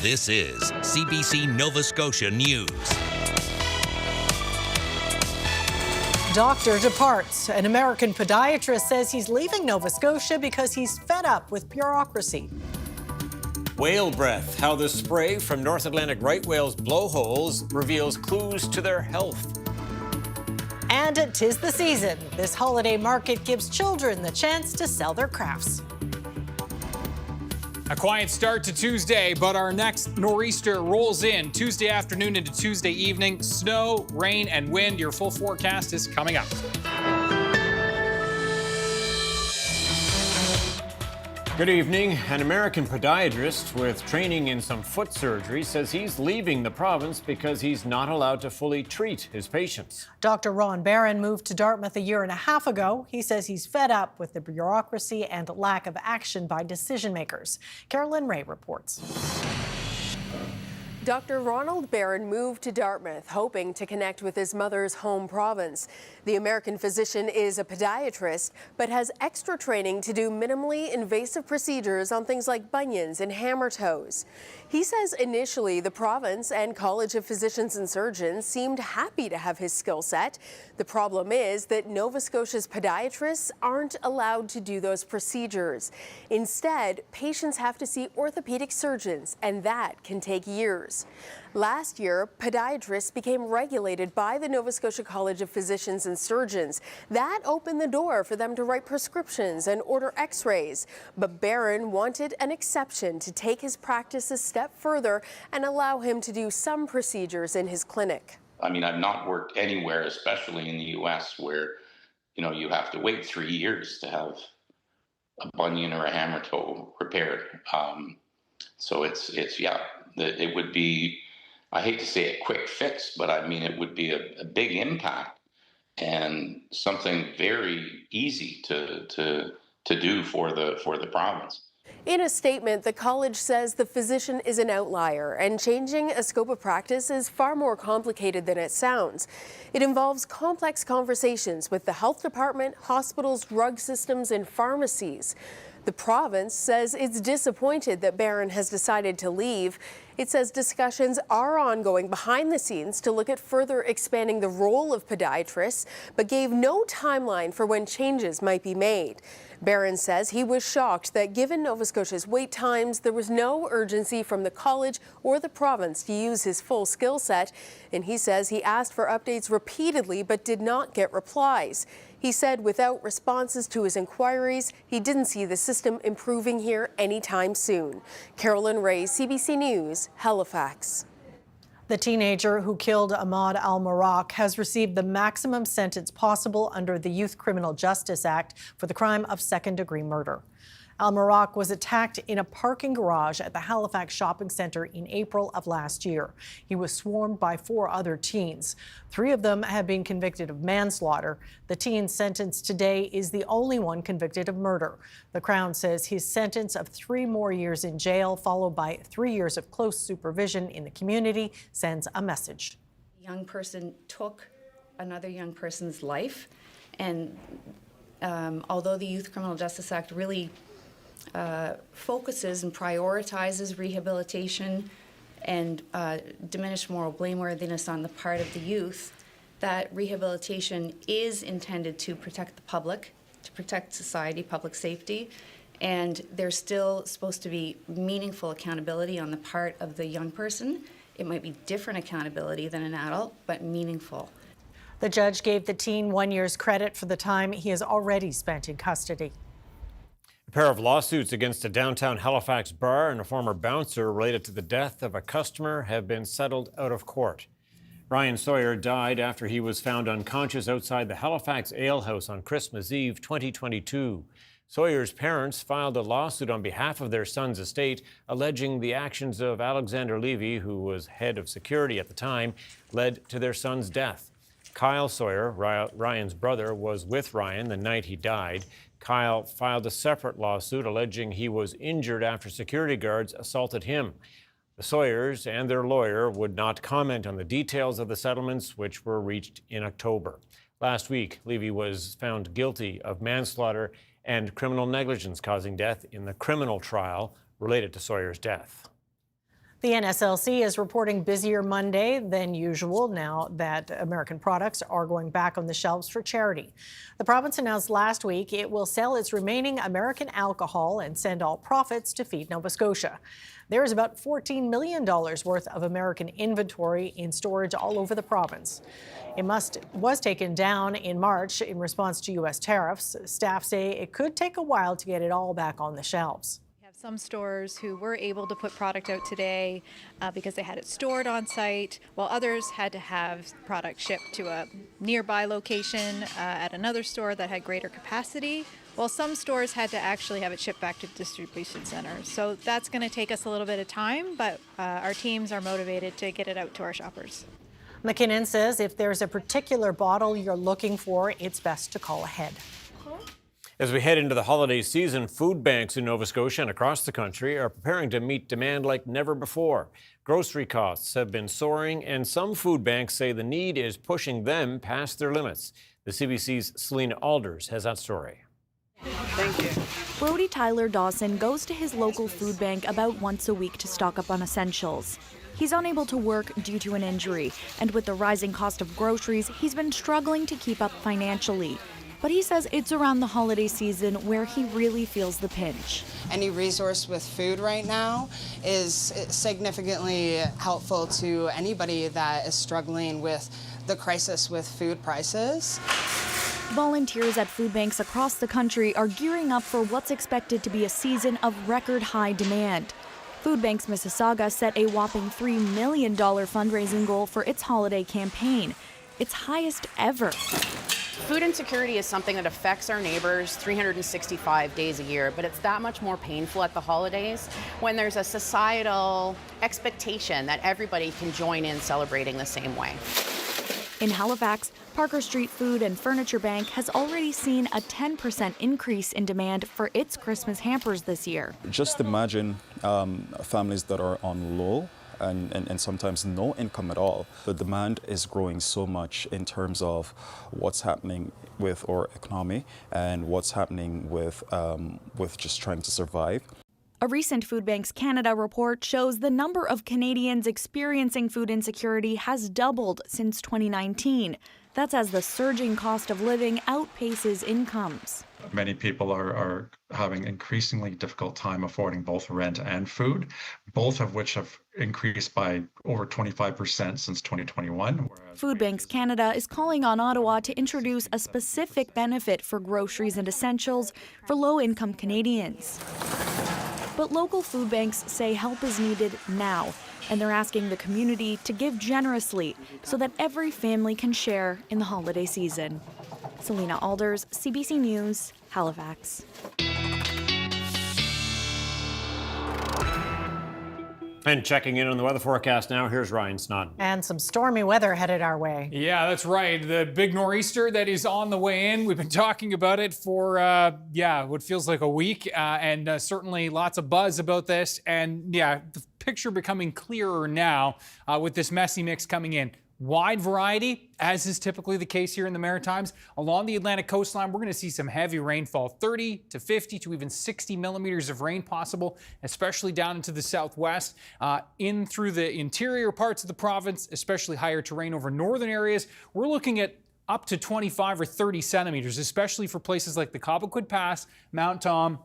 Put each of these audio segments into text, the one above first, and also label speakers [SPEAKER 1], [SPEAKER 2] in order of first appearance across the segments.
[SPEAKER 1] This is CBC Nova Scotia News.
[SPEAKER 2] Doctor departs. An American podiatrist says he's leaving Nova Scotia because he's fed up with bureaucracy.
[SPEAKER 3] Whale breath, how the spray from North Atlantic right whales' blowholes reveals clues to their health.
[SPEAKER 2] And 'tis the season. This holiday market gives children the chance to sell their crafts.
[SPEAKER 4] A quiet start to Tuesday, but our next nor'easter rolls in Tuesday afternoon into Tuesday evening. Snow, rain, and wind. Your full forecast is coming up.
[SPEAKER 3] Good evening. An American podiatrist with training in some foot surgery says he's leaving the province because he's not allowed to fully treat his patients.
[SPEAKER 2] Dr. Ron Barron moved to Dartmouth a year and a half ago. He says he's fed up with the bureaucracy and lack of action by decision makers. Carolyn Ray reports.
[SPEAKER 5] Dr. Ronald Barron moved to Dartmouth, hoping to connect with his mother's home province. The American physician is a podiatrist, but has extra training to do minimally invasive procedures on things like bunions and hammer toes. He says initially the province and College of Physicians and Surgeons seemed happy to have his skill set. The problem is that Nova Scotia's podiatrists aren't allowed to do those procedures. Instead, patients have to see orthopedic surgeons, and that can take years. Last year, podiatrists became regulated by the Nova Scotia College of Physicians and Surgeons. That opened the door for them to write prescriptions and order x-rays. But Barron wanted an exception to take his practice a step further and allow him to do some procedures in his clinic.
[SPEAKER 6] I mean, I've not worked anywhere, especially in the U.S., where, you have to wait 3 years to have a bunion or a hammer toe repaired. So it would be, I hate to say a quick fix, but I mean, it would be a big impact and something very easy to do for the province.
[SPEAKER 5] In a statement, the college says the physician is an outlier and changing a scope of practice is far more complicated than it sounds. It involves complex conversations with the health department, hospitals, drug systems, and pharmacies. The province says it's disappointed that Barron has decided to leave. It says discussions are ongoing behind the scenes to look at further expanding the role of podiatrists, but gave no timeline for when changes might be made. Barron says he was shocked that given Nova Scotia's wait times, there was no urgency from the college or the province to use his full skill set. And he says he asked for updates repeatedly but did not get replies. He said without responses to his inquiries, he didn't see the system improving here anytime soon. Carolyn Ray, CBC News, Halifax.
[SPEAKER 2] The teenager who killed Ahmad al-Marak has received the maximum sentence possible under the Youth Criminal Justice Act for the crime of second-degree murder. Al-Marak was attacked in a parking garage at the Halifax shopping centre in April of last year. He was swarmed by 4 other teens. 3 of them have been convicted of manslaughter. The teen sentenced today is the only one convicted of murder. The Crown says his sentence of 3 more years in jail, followed by 3 years of close supervision in the community, sends a message.
[SPEAKER 7] A young person took another young person's life, and although the Youth Criminal Justice Act really focuses and prioritizes rehabilitation and diminished moral blameworthiness on the part of the youth, that rehabilitation is intended to protect the public, to protect society, public safety, and there's still supposed to be meaningful accountability on the part of the young person. It might be different accountability than an adult, but meaningful.
[SPEAKER 2] The judge gave the teen 1 year's credit for the time he has already spent in custody.
[SPEAKER 3] A pair of lawsuits against a downtown Halifax bar and a former bouncer related to the death of a customer have been settled out of court. Ryan Sawyer died after he was found unconscious outside the Halifax Ale House on Christmas Eve 2022. Sawyer's parents filed a lawsuit on behalf of their son's estate, alleging the actions of Alexander Levy, who was head of security at the time, led to their son's death. Kyle Sawyer, Ryan's brother, was with Ryan the night he died. Kyle filed a separate lawsuit alleging he was injured after security guards assaulted him. The Sawyers and their lawyer would not comment on the details of the settlements, which were reached in October. Last week, Levy was found guilty of manslaughter and criminal negligence causing death in the criminal trial related to Sawyer's death.
[SPEAKER 2] The NSLC is reporting busier Monday than usual now that American products are going back on the shelves for charity. The province announced last week it will sell its remaining American alcohol and send all profits to Feed Nova Scotia. There is about $14 million worth of American inventory in storage all over the province. It was taken down in March in response to U.S. tariffs. Staff say it could take a while to get it all back on the shelves.
[SPEAKER 8] Some stores who were able to put product out today because they had it stored on site, while others had to have product shipped to a nearby location at another store that had greater capacity, while some stores had to actually have it shipped back to distribution centers. So that's going to take us a little bit of time, but our teams are motivated to get it out to our shoppers.
[SPEAKER 2] McKinnon says if there's a particular bottle you're looking for, it's best to call ahead.
[SPEAKER 3] As we head into the holiday season, food banks in Nova Scotia and across the country are preparing to meet demand like never before. Grocery costs have been soaring, and some food banks say the need is pushing them past their limits. The CBC's Selena Alders has that story.
[SPEAKER 9] Thank you.
[SPEAKER 10] Brody Tyler Dawson goes to his local food bank about once a week to stock up on essentials. He's unable to work due to an injury, and with the rising cost of groceries, he's been struggling to keep up financially. But he says it's around the holiday season where he really feels the pinch.
[SPEAKER 9] Any resource with food right now is significantly helpful to anybody that is struggling with the crisis with food prices.
[SPEAKER 10] Volunteers at food banks across the country are gearing up for what's expected to be a season of record high demand. Food Banks Mississauga set a whopping $3 million fundraising goal for its holiday campaign, its highest ever.
[SPEAKER 11] Food insecurity is something that affects our neighbors 365 days a year, but it's that much more painful at the holidays when there's a societal expectation that everybody can join in celebrating the same way.
[SPEAKER 10] In Halifax, Parker Street Food and Furniture Bank has already seen a 10% increase in demand for its Christmas hampers this year.
[SPEAKER 12] Just imagine families that are on low and sometimes no income at all. The demand is growing so much in terms of what's happening with our economy and what's happening with just trying to survive.
[SPEAKER 10] A recent Food Banks Canada report shows the number of Canadians experiencing food insecurity has doubled since 2019. That's as the surging cost of living outpaces incomes.
[SPEAKER 13] Many people are having increasingly difficult time affording both rent and food, both of which have increased by over 25% since 2021.
[SPEAKER 10] Food Banks Canada is calling on Ottawa to introduce a specific benefit for groceries and essentials for low-income Canadians. But local food banks say help is needed now, and they're asking the community to give generously so that every family can share in the holiday season. Selena Alders, CBC News, Halifax.
[SPEAKER 3] And checking in on the weather forecast now, here's Ryan Snoddon.
[SPEAKER 2] And some stormy weather headed our way.
[SPEAKER 4] Yeah, that's right. The big nor'easter that is on the way in. We've been talking about it for, what feels like a week, and certainly lots of buzz about this. And yeah, the picture becoming clearer now with this messy mix coming in. Wide variety, as is typically the case here in the Maritimes. Along the Atlantic coastline, we're going to see some heavy rainfall, 30 to 50 to even 60 millimeters of rain possible, especially down into the southwest, in through the interior parts of the province, especially higher terrain over northern areas. We're looking at up to 25 or 30 centimeters, especially for places like the Cobequid Pass, Mount Tom,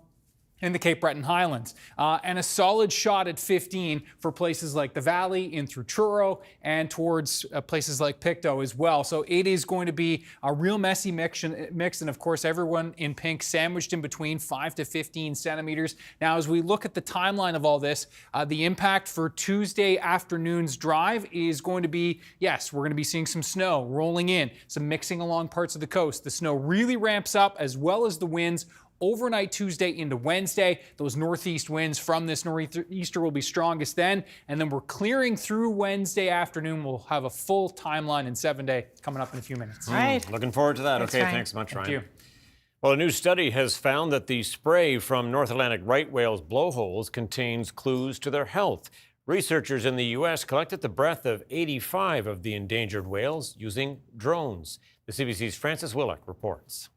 [SPEAKER 4] and the Cape Breton Highlands, and a solid shot at 15 for places like the Valley, in through Truro, and towards places like Pictou as well. So it is going to be a real messy mix, and of course everyone in pink sandwiched in between 5 to 15 centimeters. Now, as we look at the timeline of all this, the impact for Tuesday afternoon's drive is going to be, yes, we're going to be seeing some snow rolling in, some mixing along parts of the coast. The snow really ramps up, as well as the winds overnight Tuesday into Wednesday. Those northeast winds from this nor'easter will be strongest then, and then we're clearing through Wednesday afternoon. We'll have a full timeline in 7-day coming up in a few minutes.
[SPEAKER 2] Right.
[SPEAKER 3] Looking forward to that.
[SPEAKER 2] Thanks,
[SPEAKER 3] Okay,
[SPEAKER 2] Ryan.
[SPEAKER 3] thanks so much, Ryan.
[SPEAKER 4] Thank you.
[SPEAKER 3] Well, a new study has found that the spray from North Atlantic right whales' blowholes contains clues to their health. Researchers in the U.S. collected the breath of 85 of the endangered whales using drones. The CBC's Francis Willock reports.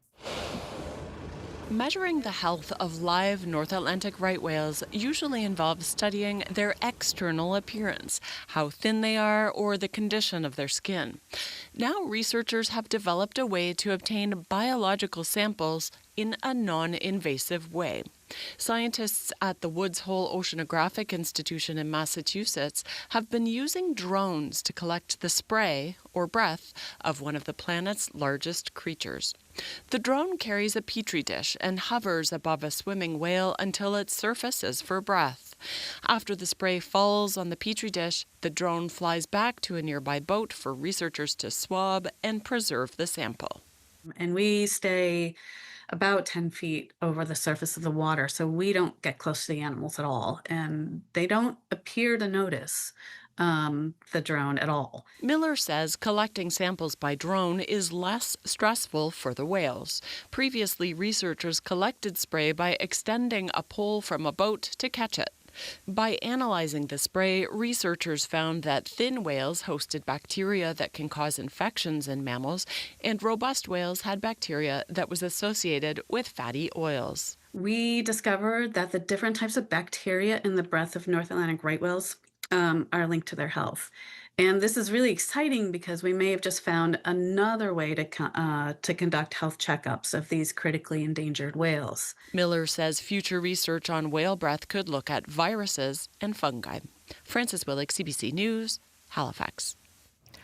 [SPEAKER 14] Measuring the health of live North Atlantic right whales usually involves studying their external appearance, how thin they are, or the condition of their skin. Now researchers have developed a way to obtain biological samples in a non-invasive way. Scientists at the Woods Hole Oceanographic Institution in Massachusetts have been using drones to collect the spray, or breath, of one of the planet's largest creatures. The drone carries a petri dish and hovers above a swimming whale until it surfaces for breath. After the spray falls on the petri dish, the drone flies back to a nearby boat for researchers to swab and preserve the sample.
[SPEAKER 15] And we stay about 10 feet over the surface of the water, so we don't get close to the animals at all, and they don't appear to notice the drone at all.
[SPEAKER 14] Miller says collecting samples by drone is less stressful for the whales. Previously, researchers collected spray by extending a pole from a boat to catch it. By analyzing the spray, researchers found that thin whales hosted bacteria that can cause infections in mammals, and robust whales had bacteria that was associated with fatty oils.
[SPEAKER 15] We discovered that the different types of bacteria in the breath of North Atlantic right whales are linked to their health. And this is really exciting because we may have just found another way to conduct health checkups of these critically endangered whales.
[SPEAKER 14] Miller says future research on whale breath could look at viruses and fungi. Frances Willick, CBC News, Halifax.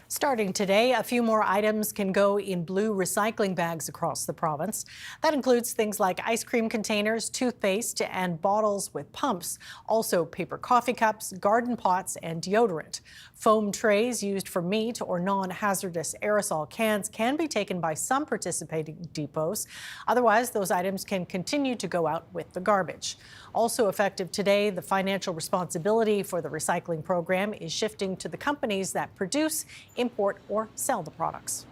[SPEAKER 2] Starting today, a few more items can go in blue recycling bags across the province. That includes things like ice cream containers, toothpaste, and bottles with pumps. Also paper coffee cups, garden pots, and deodorant. Foam trays used for meat or non-hazardous aerosol cans can be taken by some participating depots. Otherwise, those items can continue to go out with the garbage. Also effective today, the financial responsibility for the recycling program is shifting to the companies that produce, import, or sell the products.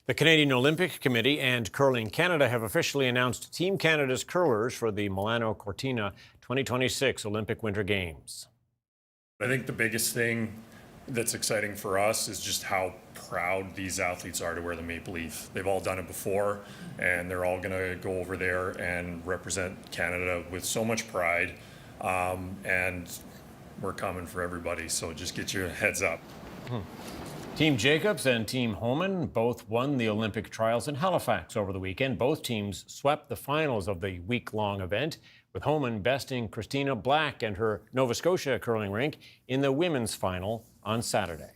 [SPEAKER 3] The Canadian Olympic Committee and Curling Canada have officially announced Team Canada's curlers for the Milano Cortina 2026 Olympic Winter Games.
[SPEAKER 16] I think the biggest thing that's exciting for us is just how proud these athletes are to wear the maple leaf. They've all done it before, and they're all going to go over there and represent Canada with so much pride. And we're coming for everybody, so just get your heads up.
[SPEAKER 3] Team Jacobs and Team Homan both won the Olympic trials in Halifax over the weekend. Both teams swept the finals of the week-long event, with Homan besting Christina Black and her Nova Scotia curling rink in the women's final on Saturday.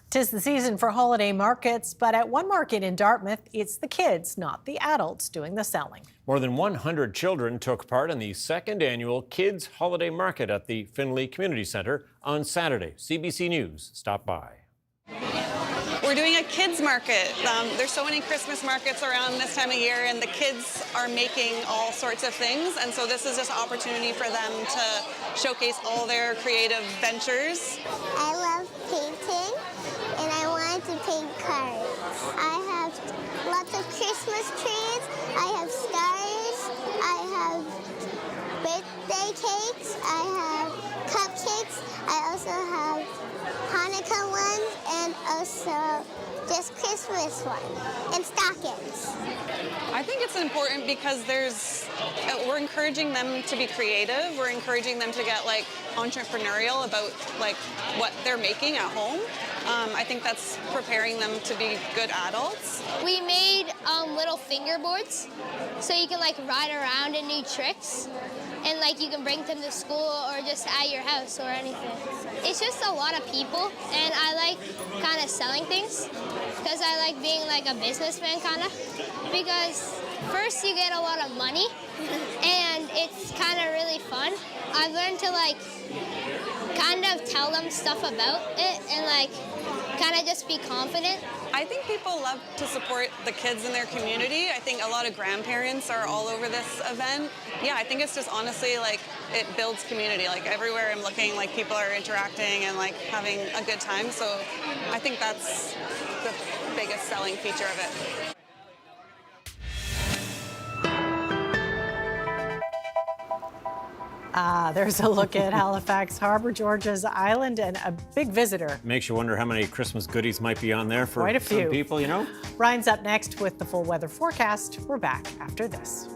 [SPEAKER 2] 'Tis the season for holiday markets, but at one market in Dartmouth, it's the kids, not the adults, doing the selling.
[SPEAKER 3] More than 100 children took part in the second annual Kids Holiday Market at the Findlay Community Centre on Saturday. CBC News stopped by.
[SPEAKER 17] We're doing a kids market. There's so many Christmas markets around this time of year, and the kids are making all sorts of things, and so this is just an opportunity for them to showcase all their creative ventures.
[SPEAKER 18] I love painting, and I wanted to paint cards. I have lots of Christmas trees, I have stars, I have birthday cakes, I have cupcakes, I also have Hanukkah ones, and also just Christmas ones, and stockings.
[SPEAKER 17] I think it's important because we're encouraging them to be creative. We're encouraging them to get entrepreneurial about what they're making at home. I think that's preparing them to be good adults.
[SPEAKER 18] We made little fingerboards, so you can ride around and do tricks, and you can bring them to school or just at your house or anything. It's just a lot of people, and I like kind of selling things because I like being a businessman because first you get a lot of money and it's kind of really fun. I've learned to kind of tell them stuff about it and kind of just be confident.
[SPEAKER 17] I think people love to support the kids in their community. I think a lot of grandparents are all over this event. Yeah, I think it's just honestly it builds community. Everywhere I'm looking, people are interacting and having a good time. So I think that's the biggest selling feature of it.
[SPEAKER 2] There's a look at Halifax Harbour, Georgia's island, and a big visitor.
[SPEAKER 3] Makes you wonder how many Christmas goodies might be on there for
[SPEAKER 2] Quite a
[SPEAKER 3] some
[SPEAKER 2] few.
[SPEAKER 3] people, you know?
[SPEAKER 2] Ryan's up next with the full weather forecast. We're back after this.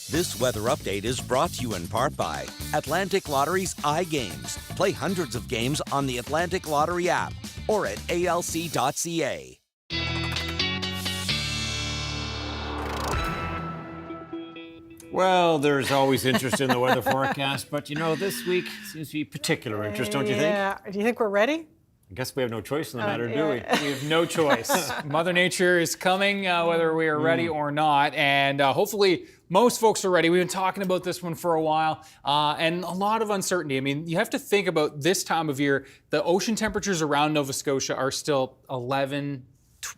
[SPEAKER 1] This weather update is brought to you in part by Atlantic Lottery's iGames. Play hundreds of games on the Atlantic Lottery app or at alc.ca.
[SPEAKER 3] Well, there's always interest in the weather forecast, but you know, this week seems to be particular interest, don't you think?
[SPEAKER 2] Yeah. Do you think we're ready?
[SPEAKER 3] I guess we have no choice in the matter, do we?
[SPEAKER 4] We have no choice. Mother Nature is coming, whether we are ready or not, and hopefully most folks are ready. We've been talking about this one for a while, and a lot of uncertainty. I mean, you have to think about this time of year. The ocean temperatures around Nova Scotia are still 11,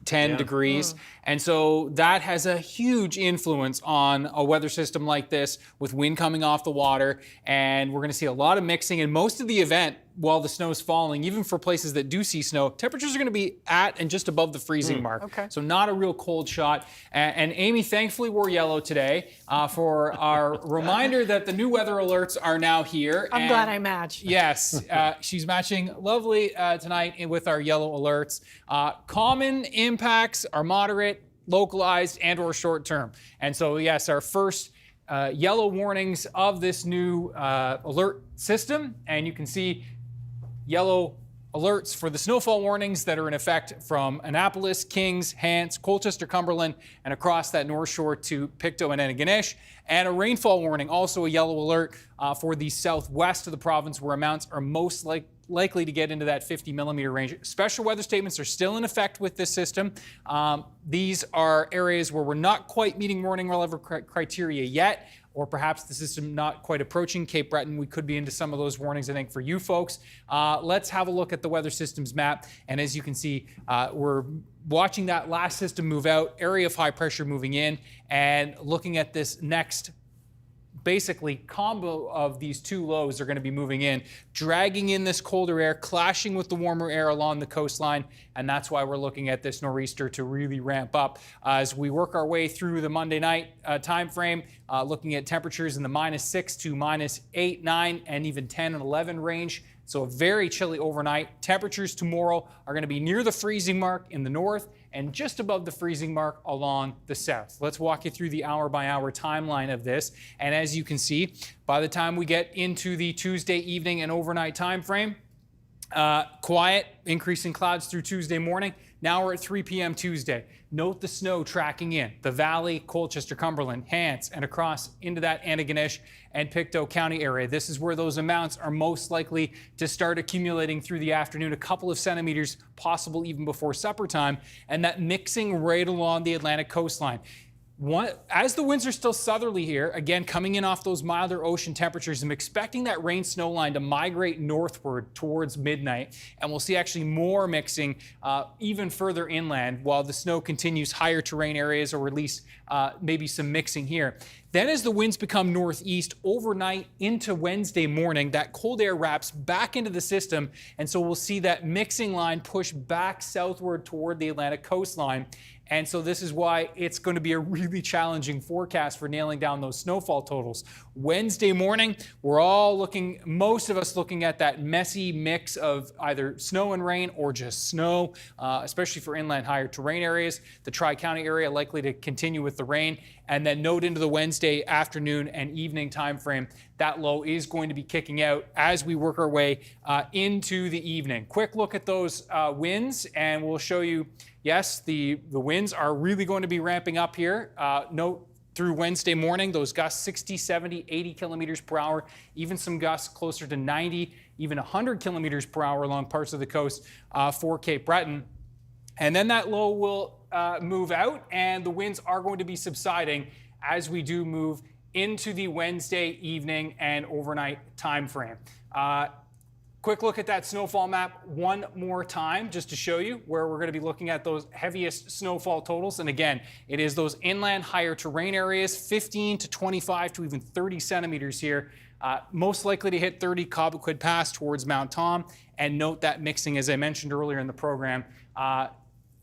[SPEAKER 4] 10 degrees. And so that has a huge influence on a weather system like this with wind coming off the water. And we're going to see a lot of mixing. And most of the event, while the snow is falling, even for places that do see snow, temperatures are going to be at and just above the freezing mark.
[SPEAKER 2] Okay.
[SPEAKER 4] So not a real cold shot. And Amy thankfully wore yellow today for our reminder that the new weather alerts are now here.
[SPEAKER 2] I'm glad I matched.
[SPEAKER 4] Yes, she's matching lovely tonight with our yellow alerts. Common impacts are moderate. localized and or short term. And so yes, our first yellow warnings of this new alert system, and you can see yellow alerts for the snowfall warnings that are in effect from Annapolis, Kings, Hants, Colchester, Cumberland, and across that north shore to Pictou and Antigonish. And a rainfall warning, also a yellow alert for the southwest of the province, where amounts are most likely to get into that 50 millimeter range. Special weather statements are still in effect with this system. These are areas where we're not quite meeting warning level criteria yet, or perhaps the system not quite approaching Cape Breton. We could be into some of those warnings, I think, for you folks. Let's have a look at the weather systems map. And as you can see, we're watching that last system move out, area of high pressure moving in, and looking at this next basically combo of these two lows are going to be moving in, dragging in this colder air, clashing with the warmer air along the coastline, and that's why we're looking at this nor'easter to really ramp up as we work our way through the Monday night time frame, looking at temperatures in the -6 to -8, 9, and even 10 and 11 range. So a very chilly overnight. Temperatures tomorrow are going to be near the freezing mark in the north and just above the freezing mark along the south. Let's walk you through the hour-by-hour timeline of this. And as you can see, by the time we get into the Tuesday evening and overnight time frame, quiet, increasing clouds through Tuesday morning. Now we're at 3 p.m. Tuesday. Note the snow tracking in. The Valley, Colchester, Cumberland, Hants, and across into that Antigonish and Pictou County area. This is where those amounts are most likely to start accumulating through the afternoon, a couple of centimeters, possible even before supper time, and that mixing right along the Atlantic coastline. As the winds are still southerly here, again, coming in off those milder ocean temperatures, I'm expecting that rain snow line to migrate northward towards midnight, and we'll see actually more mixing even further inland while the snow continues higher terrain areas, or at least maybe some mixing here. Then as the winds become northeast overnight into Wednesday morning, that cold air wraps back into the system, and so we'll see that mixing line push back southward toward the Atlantic coastline. And so this is why it's going to be a really challenging forecast for nailing down those snowfall totals. Wednesday morning, we're all looking, most of us looking at that messy mix of either snow and rain or just snow, especially for inland higher terrain areas. The Tri-County area likely to continue with the rain. And then note into the Wednesday afternoon and evening time frame, that low is going to be kicking out as we work our way into the evening. Quick look at those winds, and we'll show you, yes, the winds are really going to be ramping up here. Note through Wednesday morning, those gusts 60, 70, 80 kilometers per hour, even some gusts closer to 90, even 100 kilometers per hour along parts of the coast for Cape Breton. And then that low will move out, and the winds are going to be subsiding as we do move into the Wednesday evening and overnight time frame. Quick look at that snowfall map one more time just to show you where we're going to be looking at those heaviest snowfall totals. And again, it is those inland higher terrain areas, 15 to 25 to even 30 centimeters here. Most likely to hit 30 Cobequid Pass towards Mount Tom. And note that mixing, as I mentioned earlier in the program,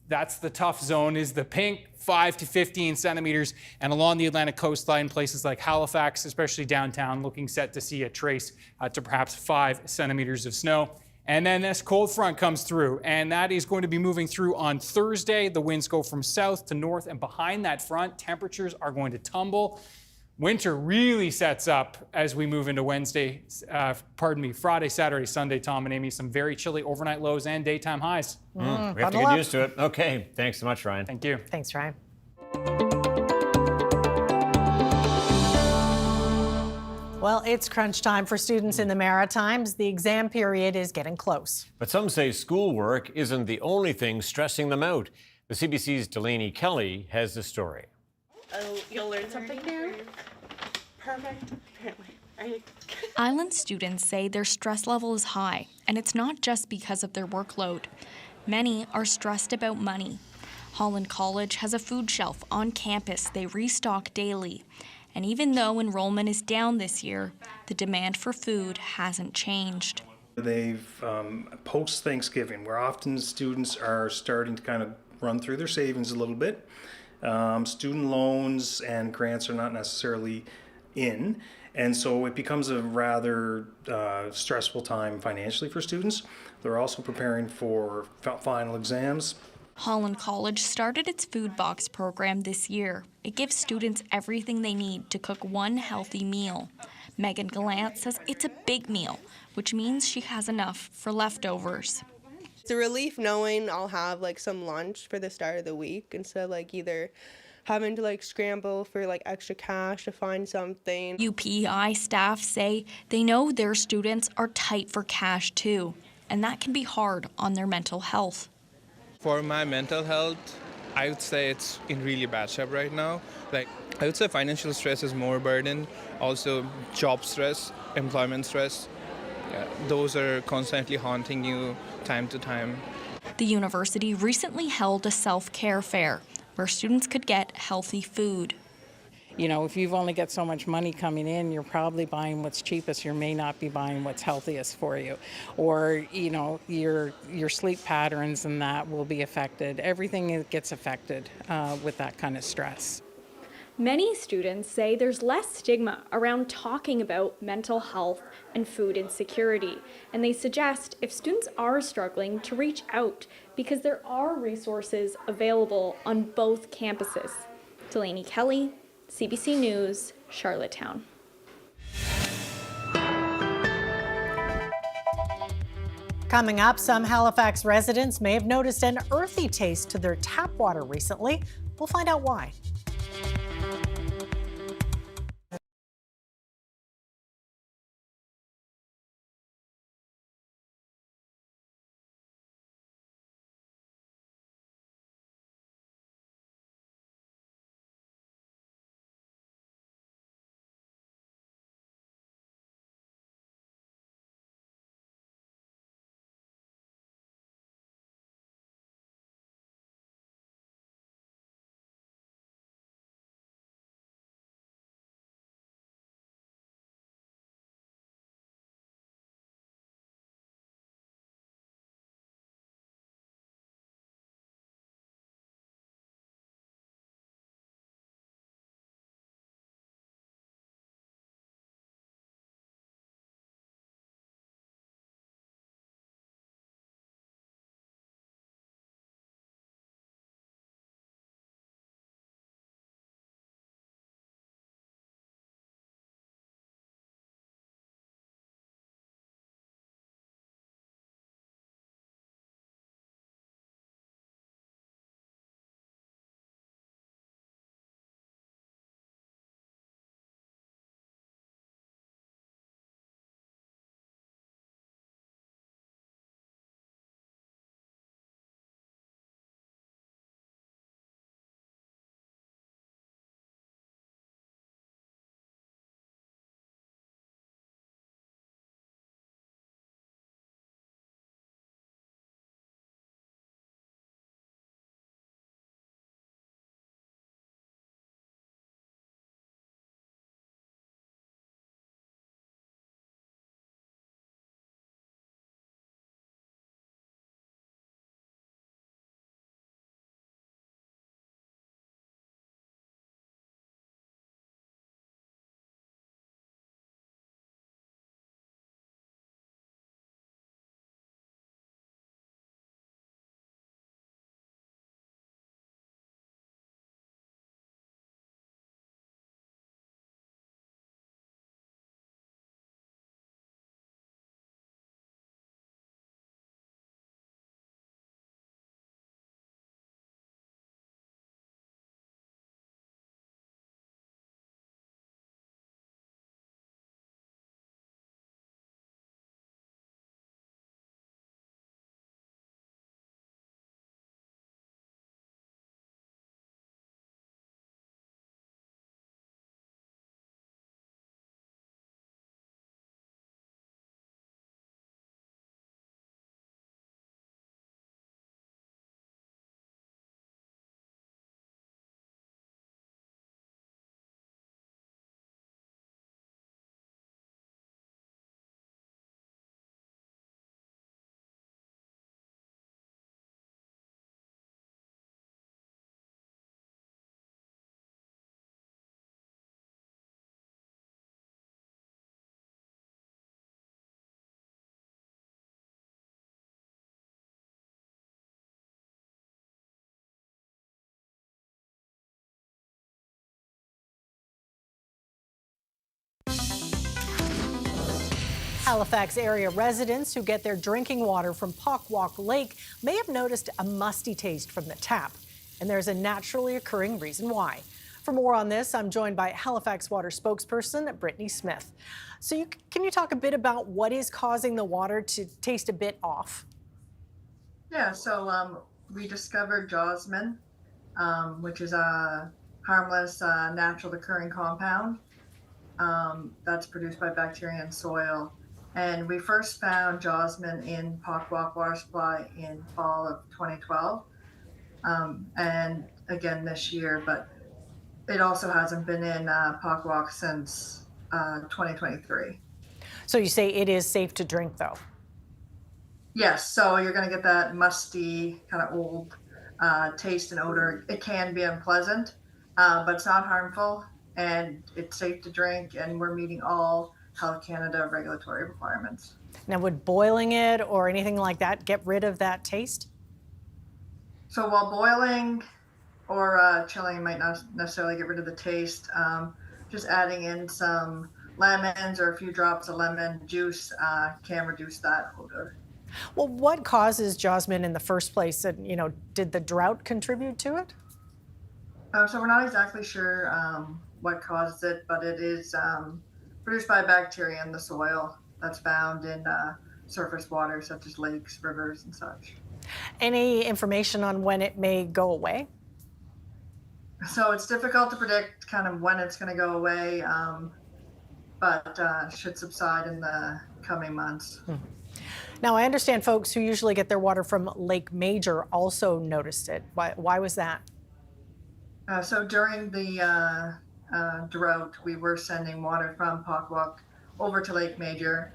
[SPEAKER 4] that's the tough zone, is the pink, 5 to 15 centimeters, and along the Atlantic coastline, places like Halifax, especially downtown, looking set to see a trace to perhaps 5 centimeters of snow. And then this cold front comes through, and that is going to be moving through on Thursday. The winds go from south to north, and behind that front, temperatures are going to tumble. Winter really sets up as we move into Friday, Saturday, Sunday, Tom and Amy. Some very chilly overnight lows and daytime highs.
[SPEAKER 3] We have to get used to it. Okay, thanks so much, Ryan.
[SPEAKER 4] Thank you.
[SPEAKER 2] Thanks, Ryan. Well, it's crunch time for students in the Maritimes. The exam period is getting close.
[SPEAKER 3] But some say schoolwork isn't the only thing stressing them out. The CBC's Delaney Kelly has the story.
[SPEAKER 19] Oh, you'll learn something new? Perfect. Apparently.
[SPEAKER 10] Island students say their stress level is high, and it's not just because of their workload. Many are stressed about money. Holland College has a food shelf on campus they restock daily. And even though enrollment is down this year, the demand for food hasn't changed.
[SPEAKER 20] They've post-Thanksgiving, where often students are starting to kind of run through their savings a little bit. Student loans and grants are not necessarily in, and so it becomes a rather stressful time financially for students. They're also preparing for final exams,
[SPEAKER 10] Holland College started its food box program this year. It gives students everything they need to cook one healthy meal. Megan Gallant says it's a big meal, which means she has enough for leftovers.
[SPEAKER 21] It's a relief knowing I'll have like some lunch for the start of the week instead of like either having to like scramble for like extra cash to find something.
[SPEAKER 10] UPEI staff say they know their students are tight for cash too, and that can be hard on their mental health.
[SPEAKER 22] For my mental health, I would say it's in really bad shape right now. Like, I would say financial stress is more burden, also job stress, employment stress. Yeah, those are constantly haunting you time to time.
[SPEAKER 10] The university recently held a self-care fair where students could get healthy food.
[SPEAKER 23] You know, if you've only got so much money coming in, you're probably buying what's cheapest. You may not be buying what's healthiest for you. Or, you know, your sleep patterns and that will be affected. Everything gets affected with that kind of stress.
[SPEAKER 24] Many students say there's less stigma around talking about mental health and food insecurity, and they suggest if students are struggling to reach out because there are resources available on both campuses. Delaney Kelly, CBC News, Charlottetown.
[SPEAKER 2] Coming up, some Halifax residents may have noticed an earthy taste to their tap water recently. We'll find out why. Halifax area residents who get their drinking water from Pockwalk Lake may have noticed a musty taste from the tap, and there's a naturally occurring reason why. For more on this, I'm joined by Halifax Water spokesperson Brittany Smith. So can you talk a bit about what is causing the water to taste a bit off?
[SPEAKER 5] Yeah, so we discovered jasmine, which is a harmless, natural occurring compound that's produced by bacteria in soil. And we first found jasmine in Pockwalk water supply in fall of 2012, and again this year, but it also hasn't been in Pockwalk since 2023.
[SPEAKER 2] So you say it is safe to drink, though?
[SPEAKER 5] Yes, so you're going to get that musty, kind of old taste and odor. It can be unpleasant, but it's not harmful, and it's safe to drink, and we're meeting all Health Canada regulatory requirements.
[SPEAKER 2] Now, would boiling it or anything like that get rid of that taste?
[SPEAKER 5] So while boiling or chilling might not necessarily get rid of the taste, just adding in some lemons or a few drops of lemon juice can reduce that odor.
[SPEAKER 2] Well, what causes jasmine in the first place? And, did the drought contribute to it?
[SPEAKER 5] So we're not exactly sure what causes it, but it is produced by bacteria in the soil that's found in surface water, such as lakes, rivers, and such.
[SPEAKER 2] Any information on when it may go away?
[SPEAKER 5] So it's difficult to predict kind of when it's going to go away, but should subside in the coming months.
[SPEAKER 2] Now, I understand folks who usually get their water from Lake Major also noticed it. Why was that?
[SPEAKER 5] So during the drought, we were sending water from Pockwalk over to Lake Major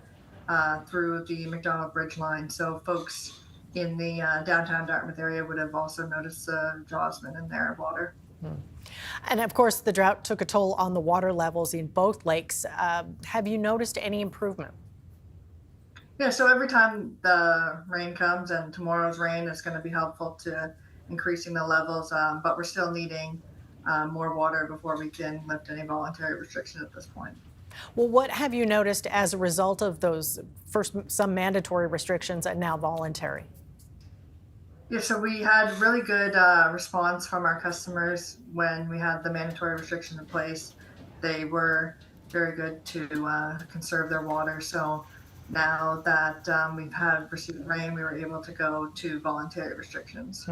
[SPEAKER 5] through the McDonald Bridge line. So folks in the downtown Dartmouth area would have also noticed jasmine in their water.
[SPEAKER 2] And of course, the drought took a toll on the water levels in both lakes. Have you noticed any improvement?
[SPEAKER 5] Yeah, so every time the rain comes, and tomorrow's rain is going to be helpful to increasing the levels, but we're still needing more water before we can lift any voluntary restrictions at this point.
[SPEAKER 2] Well, what have you noticed as a result of those first some mandatory restrictions and now voluntary?
[SPEAKER 5] Yeah, so we had really good response from our customers when we had the mandatory restrictions in place. They were very good to conserve their water. So now that we've received rain, we were able to go to voluntary restrictions.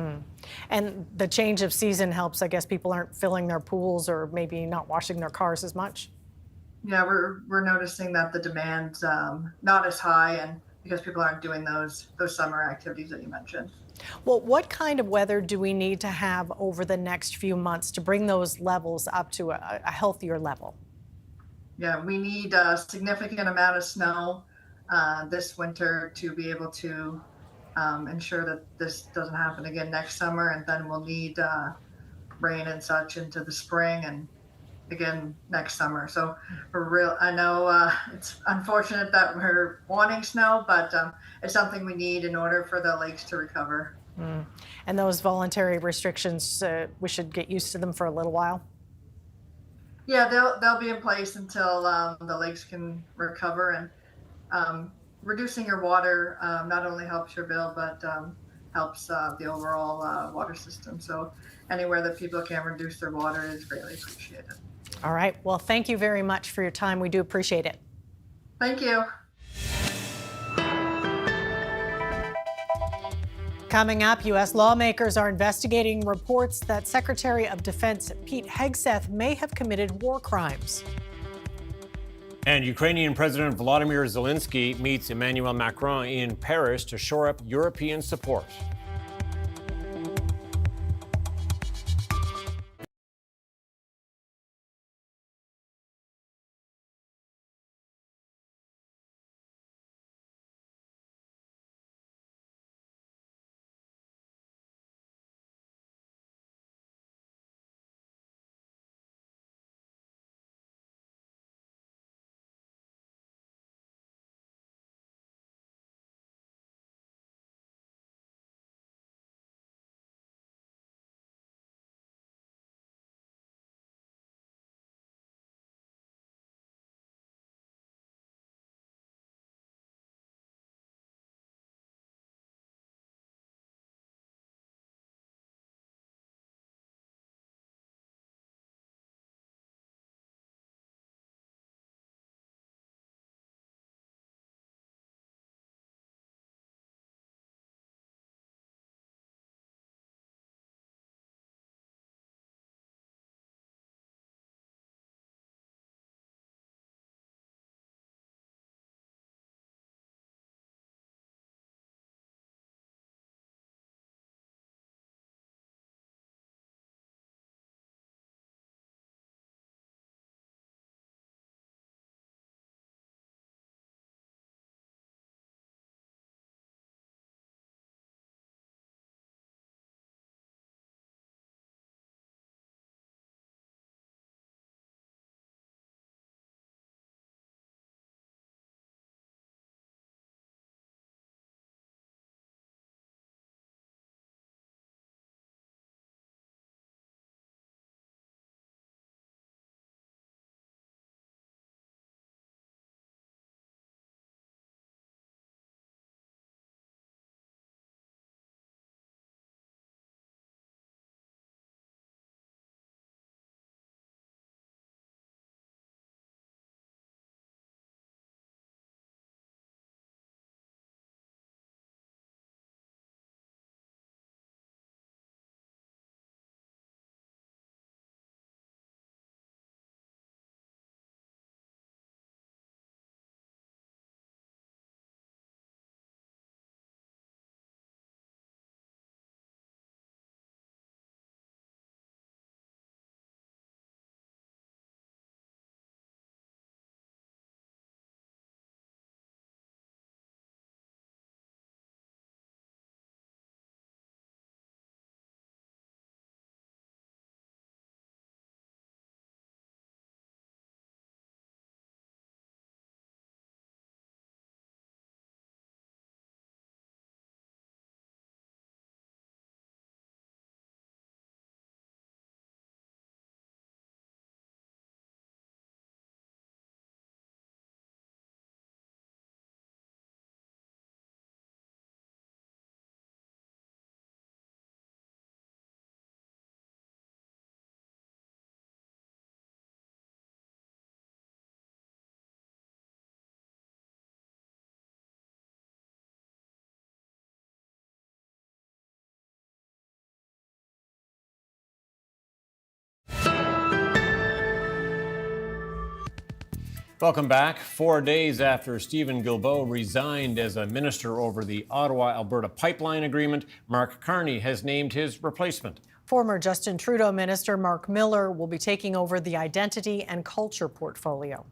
[SPEAKER 2] And the change of season helps. I guess people aren't filling their pools or maybe not washing their cars as much.
[SPEAKER 5] Yeah, we're noticing that the demand's not as high, and because people aren't doing those summer activities that you mentioned.
[SPEAKER 2] Well, what kind of weather do we need to have over the next few months to bring those levels up to a healthier level?
[SPEAKER 5] Yeah, we need a significant amount of snow this winter to be able to ensure that this doesn't happen again next summer, and then we'll need rain and such into the spring and again next summer. So I know it's unfortunate that we're wanting snow, but it's something we need in order for the lakes to recover.
[SPEAKER 2] And those voluntary restrictions, we should get used to them for a little while.
[SPEAKER 5] Yeah, they'll be in place until the lakes can recover, and reducing your water not only helps your bill, but helps the overall water system. So anywhere that people can reduce their water is greatly appreciated.
[SPEAKER 2] All right. Well, thank you very much for your time. We do appreciate it.
[SPEAKER 5] Thank you.
[SPEAKER 2] Coming up, U.S. lawmakers are investigating reports that Secretary of Defense Pete Hegseth may have committed war crimes.
[SPEAKER 3] And Ukrainian President Volodymyr Zelensky meets Emmanuel Macron in Paris to shore up European support. Welcome back. 4 days after Stephen Guilbeault resigned as a minister over the Ottawa-Alberta pipeline agreement, Mark Carney has named his replacement.
[SPEAKER 2] Former Justin Trudeau Minister Mark Miller will be taking over the Identity and Culture portfolio.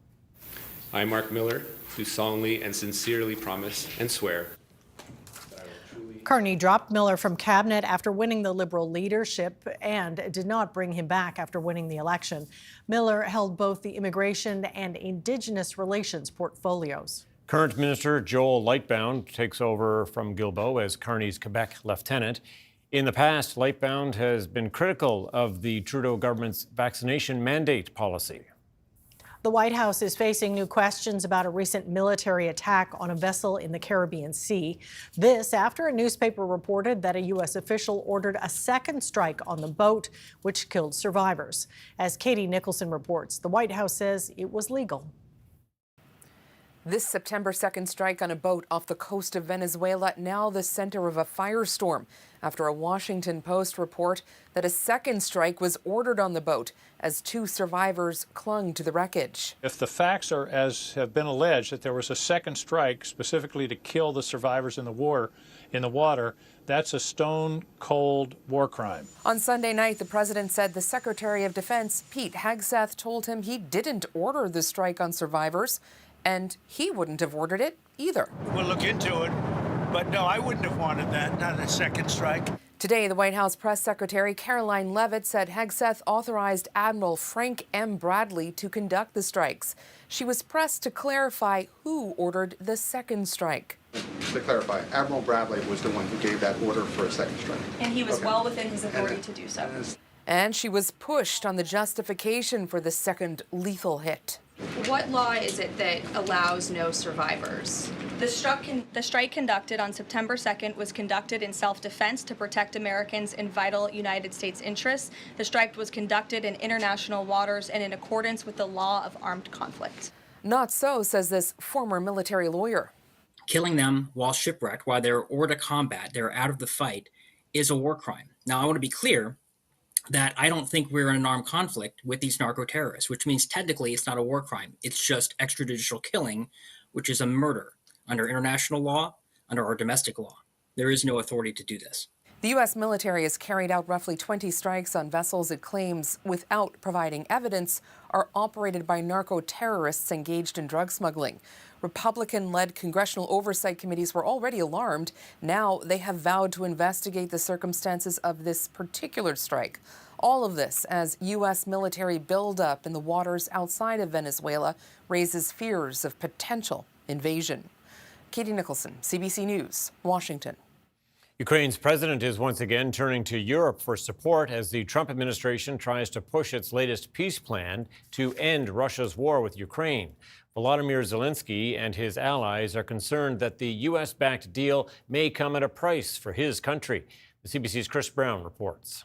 [SPEAKER 6] I, Mark Miller, do solemnly and sincerely promise and swear.
[SPEAKER 2] Carney dropped Miller from cabinet after winning the Liberal leadership and did not bring him back after winning the election. Miller held both the Immigration and Indigenous Relations portfolios.
[SPEAKER 3] Current Minister Joel Lightbound takes over from Guilbeault as Carney's Quebec lieutenant. In the past, Lightbound has been critical of the Trudeau government's vaccination mandate policy.
[SPEAKER 2] The White House is facing new questions about a recent military attack on a vessel in the Caribbean Sea. This after a newspaper reported that a U.S. official ordered a second strike on the boat, which killed survivors. As Katie Nicholson reports, the White House says it was legal.
[SPEAKER 7] This September 2nd strike on a boat off the coast of Venezuela, now the center of a firestorm after a Washington Post report that a second strike was ordered on the boat as 2 survivors clung to the wreckage.
[SPEAKER 8] If the facts are as have been alleged, that there was a second strike specifically to kill the survivors in the water, that's a stone-cold war crime.
[SPEAKER 7] On Sunday night, the president said the Secretary of Defense, Pete Hegseth, told him he didn't order the strike on survivors, and he wouldn't have ordered it either.
[SPEAKER 9] We'll look into it, but no, I wouldn't have wanted that, not a second strike.
[SPEAKER 7] Today, the White House Press Secretary Caroline Leavitt said Hegseth authorized Admiral Frank M. Bradley to conduct the strikes. She was pressed to clarify who ordered the second strike.
[SPEAKER 25] To clarify, Admiral Bradley was the one who gave that order for a second strike.
[SPEAKER 26] And he was well within his authority to do so.
[SPEAKER 7] And she was pushed on the justification for the second lethal hit.
[SPEAKER 26] What law is it that allows no survivors? The strike conducted on September 2nd was conducted in self-defense to protect Americans in vital United States interests. The strike was conducted in international waters and in accordance with the law of armed conflict.
[SPEAKER 7] Not so, says this former military lawyer.
[SPEAKER 27] Killing them while shipwrecked, while they're hors de combat, they're out of the fight, is a war crime. Now, I want to be clear that I don't think we're in an armed conflict with these narco-terrorists, which means technically it's not a war crime. It's just extrajudicial killing, which is a murder under international law, under our domestic law. There is no authority to do this.
[SPEAKER 7] The U.S. military has carried out roughly 20 strikes on vessels it claims, without providing evidence, are operated by narco-terrorists engaged in drug smuggling. Republican-led congressional oversight committees were already alarmed. Now they have vowed to investigate the circumstances of this particular strike. All of this as U.S. military buildup in the waters outside of Venezuela raises fears of potential invasion. Katie Nicholson, CBC News, Washington.
[SPEAKER 3] Ukraine's president is once again turning to Europe for support as the Trump administration tries to push its latest peace plan to end Russia's war with Ukraine. Volodymyr Zelensky and his allies are concerned that the U.S.-backed deal may come at a price for his country. The CBC's Chris Brown reports.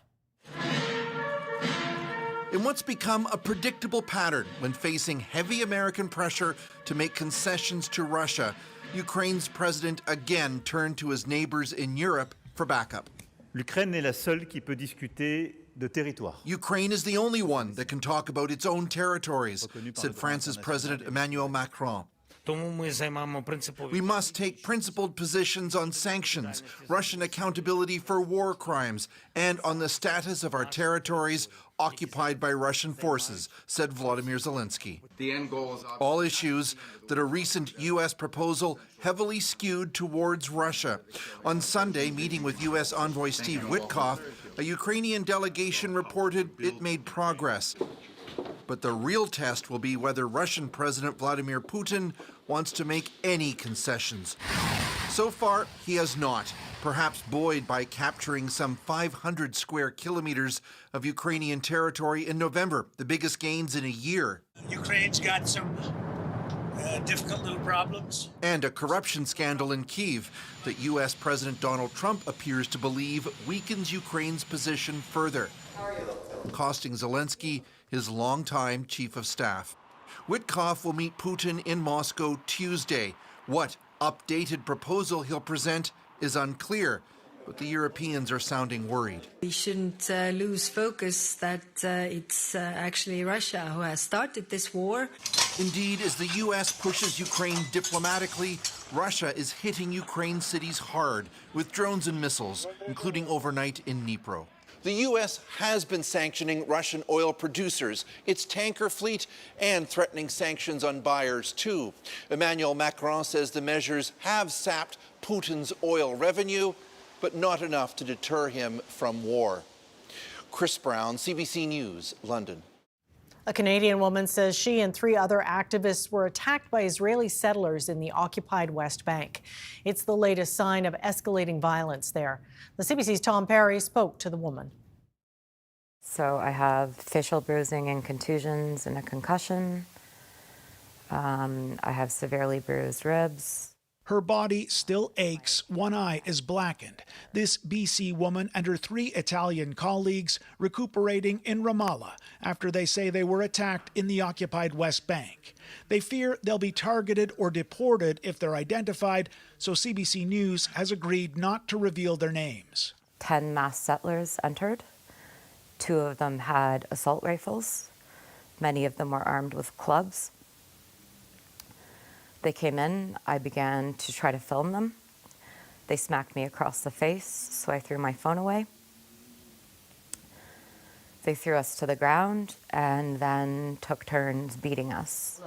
[SPEAKER 28] In what's become a predictable pattern when facing heavy American pressure to make concessions to Russia, Ukraine's president again turned to his neighbors in Europe for backup.
[SPEAKER 29] L'Ukraine est la seule qui peut discuter de territoire.
[SPEAKER 28] Ukraine is the only one that can talk about its own territories, said France's President Emmanuel Macron. We must take principled positions on sanctions, Russian accountability for war crimes, and on the status of our territories occupied by Russian forces, said Volodymyr Zelensky.
[SPEAKER 30] The end goal is
[SPEAKER 28] all issues that a recent U.S. proposal heavily skewed towards Russia. On Sunday, meeting with U.S. envoy Steve Witkoff, a Ukrainian delegation reported it made progress. But the real test will be whether Russian President Vladimir Putin wants to make any concessions. So far, he has not, perhaps buoyed by capturing some 500 square kilometers of Ukrainian territory in November, the biggest gains in a year.
[SPEAKER 9] Ukraine's got some difficult little problems.
[SPEAKER 28] And a corruption scandal in Kyiv that U.S. President Donald Trump appears to believe weakens Ukraine's position further, costing Zelensky his longtime chief of staff. Witkoff will meet Putin in Moscow Tuesday. What updated proposal he'll present is unclear, but the Europeans are sounding worried.
[SPEAKER 31] We shouldn't lose focus that it's actually Russia who has started this war.
[SPEAKER 28] Indeed, as the U.S. pushes Ukraine diplomatically, Russia is hitting Ukraine cities hard with drones and missiles, including overnight in Dnipro. The U.S. has been sanctioning Russian oil producers, its tanker fleet, and threatening sanctions on buyers, too. Emmanuel Macron says the measures have sapped Putin's oil revenue, but not enough to deter him from war. Chris Brown, CBC News, London.
[SPEAKER 2] A Canadian woman says she and 3 other activists were attacked by Israeli settlers in the occupied West Bank. It's the latest sign of escalating violence there. The CBC's Tom Perry spoke to the woman.
[SPEAKER 1] So I have facial bruising and contusions and a concussion. I have severely bruised ribs.
[SPEAKER 11] Her body still aches, one eye is blackened. This BC woman and her 3 Italian colleagues recuperating in Ramallah after they say they were attacked in the occupied West Bank. They fear they'll be targeted or deported if they're identified, so CBC News has agreed not to reveal their names.
[SPEAKER 1] 10 masked settlers entered. 2 of them had assault rifles. Many of them were armed with clubs. They came in, I began to try to film them. They smacked me across the face, so I threw my phone away. They threw us to the ground and then took turns beating us.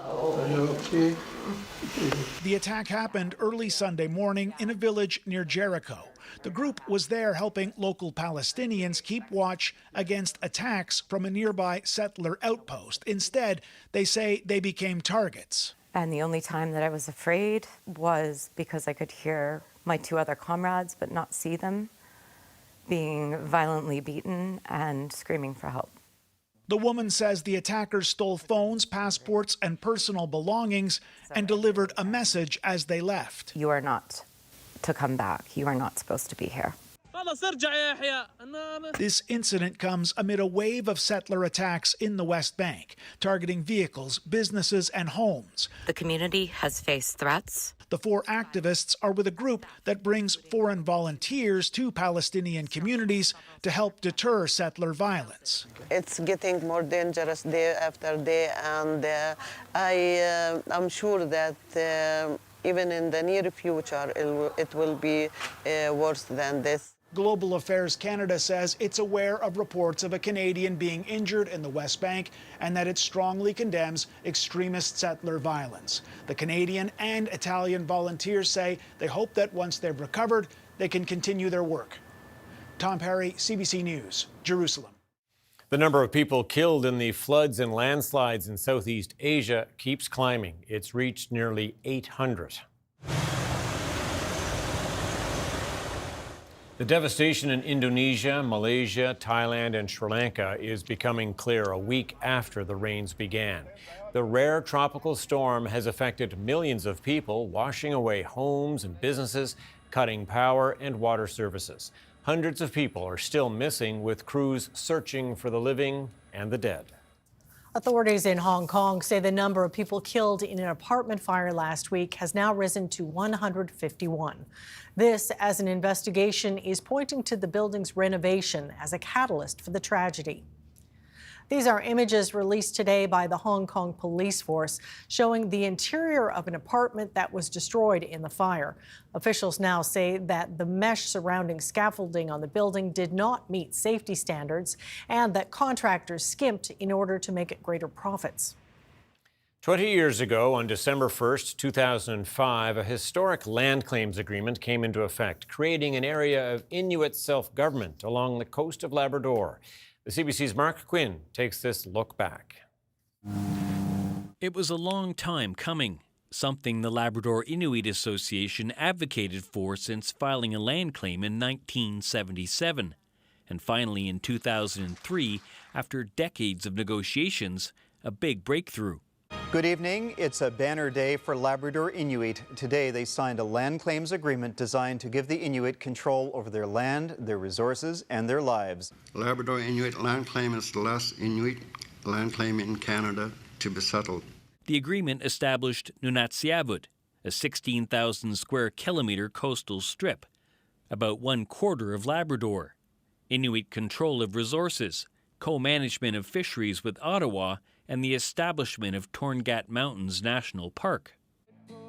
[SPEAKER 11] The attack happened early Sunday morning in a village near Jericho. The group was there helping local Palestinians keep watch against attacks from a nearby settler outpost. Instead, they say they became targets.
[SPEAKER 1] And the only time that I was afraid was because I could hear my 2 other comrades but not see them being violently beaten and screaming for help.
[SPEAKER 11] The woman says the attackers stole phones, passports, and personal belongings and delivered a message as they left.
[SPEAKER 1] You are not to come back. You are not supposed to be here.
[SPEAKER 11] This incident comes amid a wave of settler attacks in the West Bank, targeting vehicles, businesses, and homes.
[SPEAKER 1] The community has faced threats.
[SPEAKER 11] The 4 activists are with a group that brings foreign volunteers to Palestinian communities to help deter settler violence.
[SPEAKER 12] It's getting more dangerous day after day, and I'm sure that even in the near future, it will be worse than this.
[SPEAKER 11] Global Affairs Canada says it's aware of reports of a Canadian being injured in the West Bank and that it strongly condemns extremist settler violence. The Canadian and Italian volunteers say they hope that once they've recovered, they can continue their work. Tom Perry, CBC News, Jerusalem.
[SPEAKER 3] The number of people killed in the floods and landslides in Southeast Asia keeps climbing. It's reached nearly 800. The devastation in Indonesia, Malaysia, Thailand, and Sri Lanka is becoming clear a week after the rains began. The rare tropical storm has affected millions of people, washing away homes and businesses, cutting power and water services. Hundreds of people are still missing, with crews searching for the living and the dead.
[SPEAKER 2] Authorities in Hong Kong say the number of people killed in an apartment fire last week has now risen to 151. This, as an investigation is pointing to the building's renovation as a catalyst for the tragedy. These are images released today by the Hong Kong police force showing the interior of an apartment that was destroyed in the fire. Officials now say that the mesh surrounding scaffolding on the building did not meet safety standards and that contractors skimped in order to make it greater profits.
[SPEAKER 3] 20 years ago, on December 1st, 2005, a historic land claims agreement came into effect, creating an area of Inuit self-government along the coast of Labrador. The CBC's Mark Quinn takes this look back.
[SPEAKER 13] It was a long time coming, something the Labrador Inuit Association advocated for since filing a land claim in 1977. And finally, in 2003, after decades of negotiations, a big breakthrough.
[SPEAKER 14] Good evening. It's a banner day for Labrador Inuit. Today they signed a land claims agreement designed to give the Inuit control over their land, their resources, and their lives.
[SPEAKER 15] Labrador Inuit land claim is the last Inuit land claim in Canada to be settled.
[SPEAKER 13] The agreement established Nunatsiavut, a 16,000 square kilometer coastal strip, about 1/4 of Labrador, Inuit control of resources, co-management of fisheries with Ottawa, and the establishment of Torngat Mountains National Park.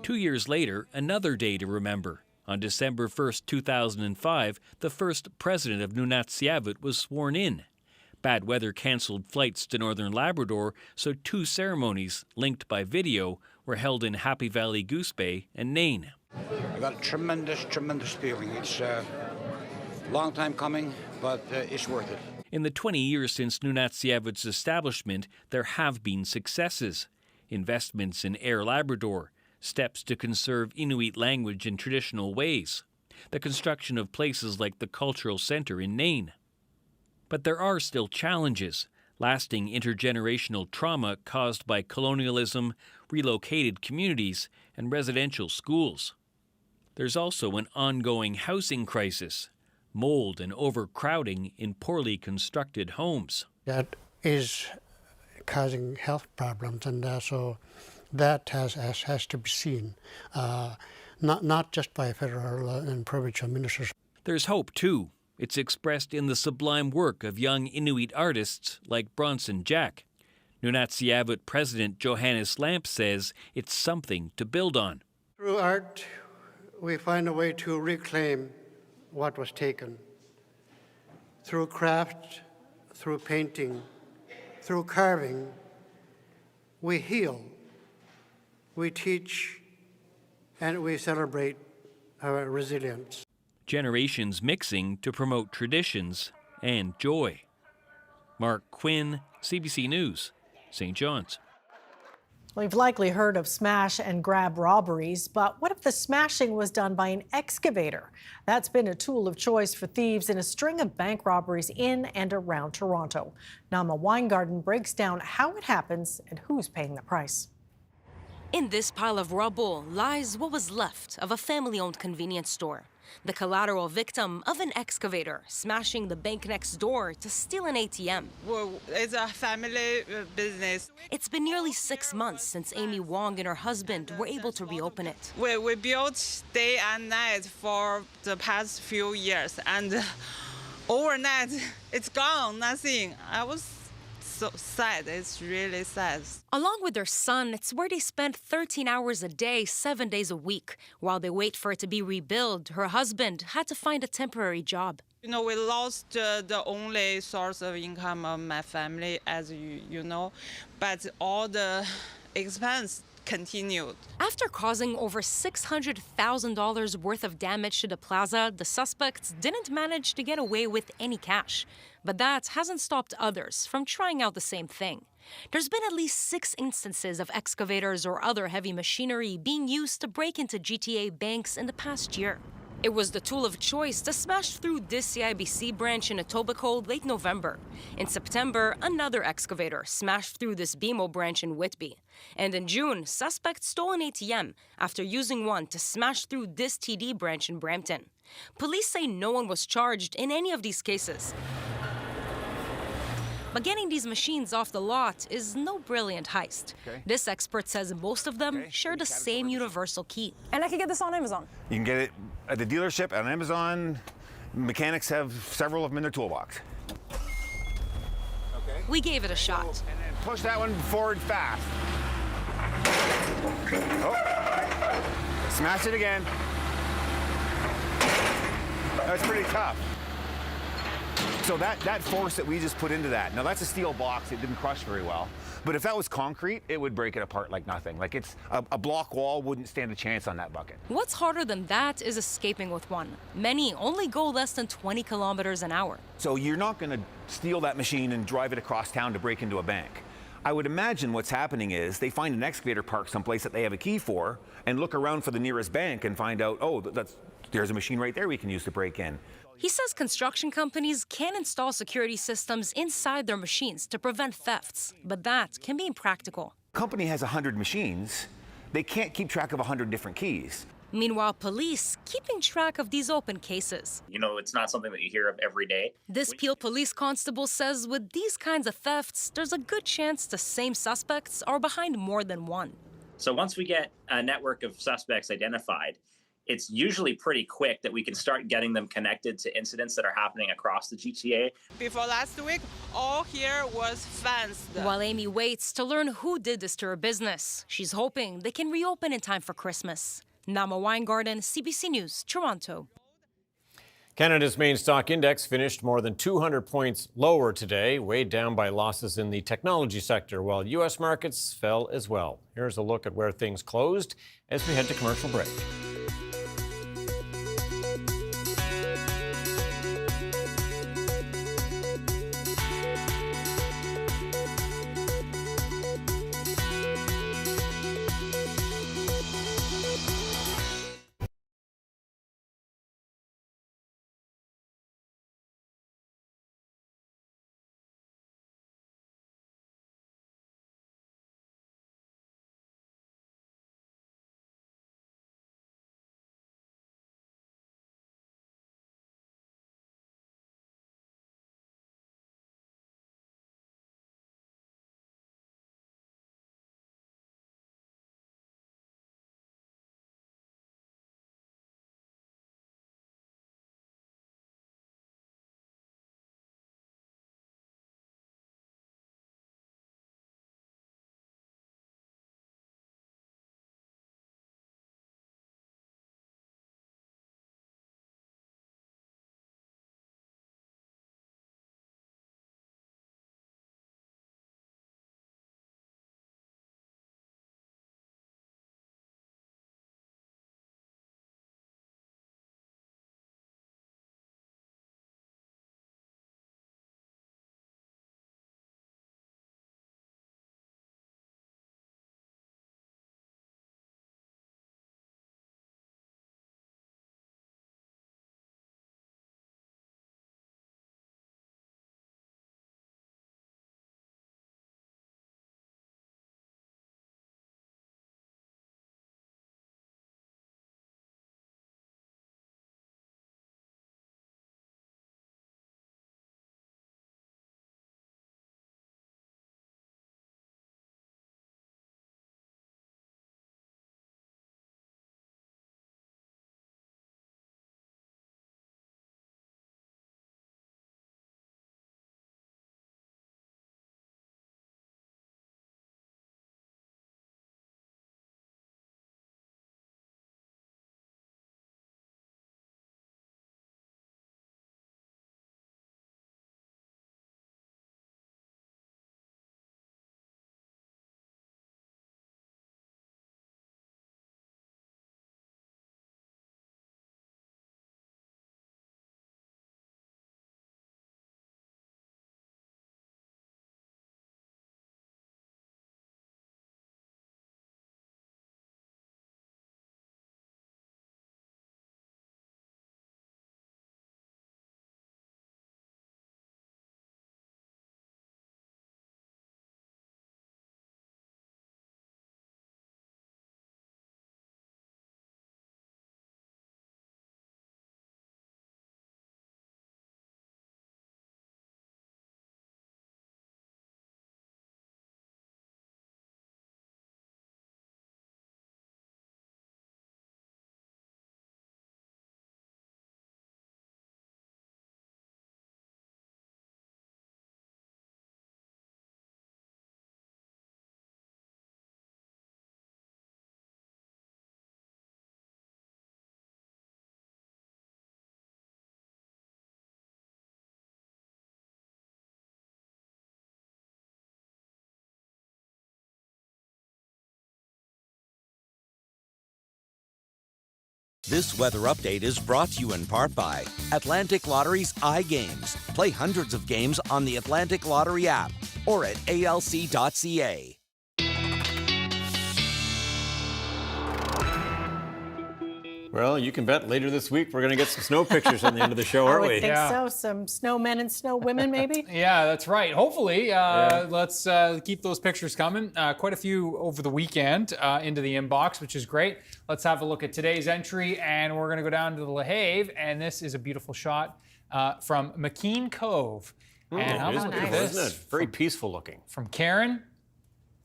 [SPEAKER 13] 2 years later, another day to remember. On December 1st, 2005, the first president of Nunatsiavut was sworn in. Bad weather canceled flights to northern Labrador, so 2 ceremonies, linked by video, were held in Happy Valley, Goose Bay, and Nain.
[SPEAKER 4] I got a tremendous feeling. It's a long time coming, but it's worth it.
[SPEAKER 13] In the 20 years since Nunatsiavut's establishment, there have been successes. Investments in Air Labrador, steps to conserve Inuit language and traditional ways, the construction of places like the Cultural Centre in Nain. But there are still challenges, lasting intergenerational trauma caused by colonialism, relocated communities, and residential schools. There's also an ongoing housing crisis, mold and overcrowding in poorly constructed homes.
[SPEAKER 10] That is causing health problems, and so that has to be seen, not just by federal and provincial ministers.
[SPEAKER 13] There's hope, too. It's expressed in the sublime work of young Inuit artists like Bronson Jack. Nunatsiavut President Johannes Lamp says it's something to build on.
[SPEAKER 10] Through art, we find a way to reclaim what was taken. Through craft, through painting, through carving, we heal, we teach, and we celebrate our resilience.
[SPEAKER 13] Generations mixing to promote traditions and joy. Mark Quinn, CBC News, St. John's.
[SPEAKER 2] We've likely heard of smash and grab robberies, but what if the smashing was done by an excavator? That's been a tool of choice for thieves in a string of bank robberies in and around Toronto. Nama Weingarten breaks down how it happens and who's paying the price.
[SPEAKER 16] In this pile of rubble lies what was left of a family-owned convenience store. The collateral victim of an excavator smashing the bank next door to steal an ATM.
[SPEAKER 17] Well, it's a family business.
[SPEAKER 16] It's been nearly 6 months since Amy Wong and her husband were able to reopen it.
[SPEAKER 17] We built day and night for the past few years, and overnight it's gone, nothing. I was so sad. It's really sad.
[SPEAKER 16] Along with their son, it's where they spend 13 hours a day, 7 days a week. While they wait for it to be rebuilt, her husband had to find a temporary job.
[SPEAKER 17] You know, we lost the only source of income of my family, as you know, but all the expense continued.
[SPEAKER 16] After causing over $600,000 worth of damage to the plaza, the suspects didn't manage to get away with any cash. But that hasn't stopped others from trying out the same thing. There's been at least 6 instances of excavators or other heavy machinery being used to break into GTA banks in the past year. It was the tool of choice to smash through this CIBC branch in Etobicoke late November. In September, another excavator smashed through this BMO branch in Whitby. And in June, suspects stole an ATM after using one to smash through this TD branch in Brampton. Police say no one was charged in any of these cases. But getting these machines off the lot is no brilliant heist. Okay. This expert says most of them share the same universal key.
[SPEAKER 18] And I can get this on Amazon.
[SPEAKER 19] You can get it at the dealership, on Amazon. Mechanics have several of them in their toolbox.
[SPEAKER 16] Okay. We gave it a shot.
[SPEAKER 19] And then push that one forward fast. Oh. Smash it again. That's pretty tough. So that force that we just put into that, now that's a steel box, it didn't crush very well. But if that was concrete, it would break it apart like nothing. Like it's a block wall wouldn't stand a chance on that bucket.
[SPEAKER 16] What's harder than that is escaping with one. Many only go less than 20 kilometers an hour.
[SPEAKER 19] So you're not gonna steal that machine and drive it across town to break into a bank. I would imagine what's happening is they find an excavator parked someplace that they have a key for and look around for the nearest bank and find out, oh, there's a machine right there we can use to break in.
[SPEAKER 16] He says construction companies can install security systems inside their machines to prevent thefts, but that can be impractical.
[SPEAKER 19] A company has 100 machines. They can't keep track of 100 different keys.
[SPEAKER 16] Meanwhile, police keeping track of these open cases.
[SPEAKER 20] You know, it's not something that you hear of every day.
[SPEAKER 16] This Peel police constable says with these kinds of thefts, there's a good chance the same suspects are behind more than one.
[SPEAKER 20] So once we get a network of suspects identified, it's usually pretty quick that we can start getting them connected to incidents that are happening across the GTA.
[SPEAKER 17] Before last week, all here was fenced.
[SPEAKER 16] While Amy waits to learn who did this to her business, she's hoping they can reopen in time for Christmas. Nama Weingarten, CBC News, Toronto.
[SPEAKER 3] Canada's main stock index finished more than 200 points lower today, weighed down by losses in the technology sector, while U.S. markets fell as well. Here's a look at where things closed as we head to commercial break.
[SPEAKER 5] This weather update is brought to you in part by Atlantic Lottery's iGames. Play hundreds of games on the Atlantic Lottery app or at alc.ca.
[SPEAKER 3] Well, you can bet later this week we're going to get some snow pictures on the end of the show, aren't we?
[SPEAKER 2] I would think so. Some snowmen and snowwomen, maybe?
[SPEAKER 6] Yeah, that's right. Hopefully, let's keep those pictures coming. Quite a few over the weekend into the inbox, which is great. Let's have a look at today's entry, and we're going to go down to the LaHave, and this is a beautiful shot from McKean Cove. And how about this?
[SPEAKER 3] Isn't it? Very peaceful looking.
[SPEAKER 6] From Karen.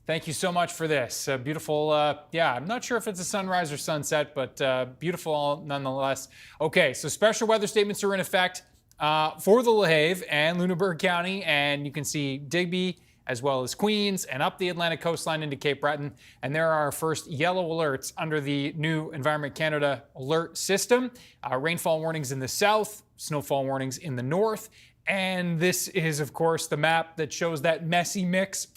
[SPEAKER 6] Thank you so much for this. Beautiful, I'm not sure if it's a sunrise or sunset, but beautiful nonetheless. Okay, so special weather statements are in effect for the LaHave and Lunenburg County, and you can see Digby as well as Queens and up the Atlantic coastline into Cape Breton. And there are our first yellow alerts under the new Environment Canada alert system. Rainfall warnings in the south, snowfall warnings in the north. And this is, of course, the map that shows that messy mix.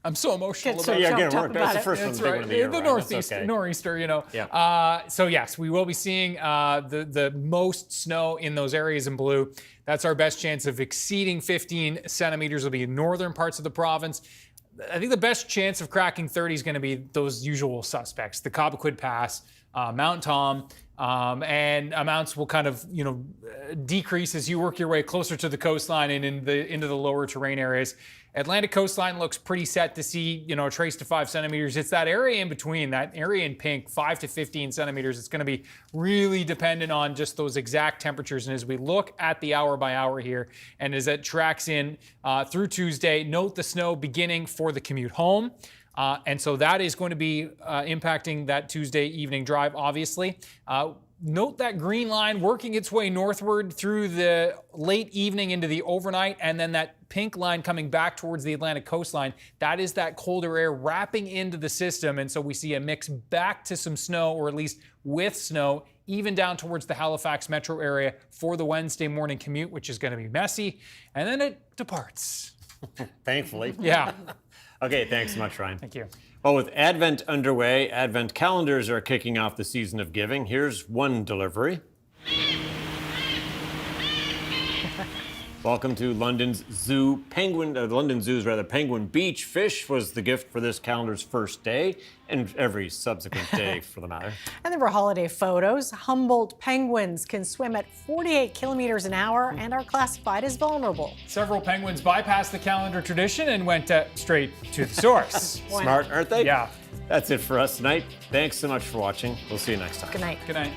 [SPEAKER 6] I'm so emotional about it.
[SPEAKER 3] Yeah, again, that's the first one.
[SPEAKER 6] That's right. The northeast, nor'easter, you know.
[SPEAKER 3] Yeah.
[SPEAKER 6] So yes, we will be seeing the most snow in those areas in blue. That's our best chance of exceeding 15 centimeters. Will be in northern parts of the province. I think the best chance of cracking 30 is going to be those usual suspects: the Cobequid Pass, Mount Tom, and amounts will kind of decrease as you work your way closer to the coastline and into the lower terrain areas. Atlantic coastline looks pretty set to see, a trace to 5 centimeters. It's that area in between, that area in pink, 5 to 15 centimeters. It's going to be really dependent on just those exact temperatures. And as we look at the hour by hour here, and as it tracks in through Tuesday, note the snow beginning for the commute home. And so that is going to be impacting that Tuesday evening drive, obviously. Note that green line working its way northward through the late evening into the overnight, and then that pink line coming back towards the Atlantic coastline. That is that colder air wrapping into the system, and so we see a mix back to some snow, or at least with snow, even down towards the Halifax metro area for the Wednesday morning commute, which is going to be messy, and then it departs.
[SPEAKER 3] Thankfully.
[SPEAKER 6] Yeah.
[SPEAKER 3] Okay, thanks so much, Ryan.
[SPEAKER 6] Thank you.
[SPEAKER 3] Well, with Advent underway, Advent calendars are kicking off the season of giving. Here's one delivery. Welcome to London's Zoo. London Zoo's Penguin Beach fish was the gift for this calendar's first day, and every subsequent day for the matter.
[SPEAKER 2] And there were holiday photos. Humboldt penguins can swim at 48 kilometers an hour and are classified as vulnerable.
[SPEAKER 6] Several penguins bypassed the calendar tradition and went straight to the source.
[SPEAKER 3] Smart, aren't they?
[SPEAKER 6] Yeah.
[SPEAKER 3] That's it for us tonight. Thanks so much for watching. We'll see you next time.
[SPEAKER 2] Good night.
[SPEAKER 6] Good night.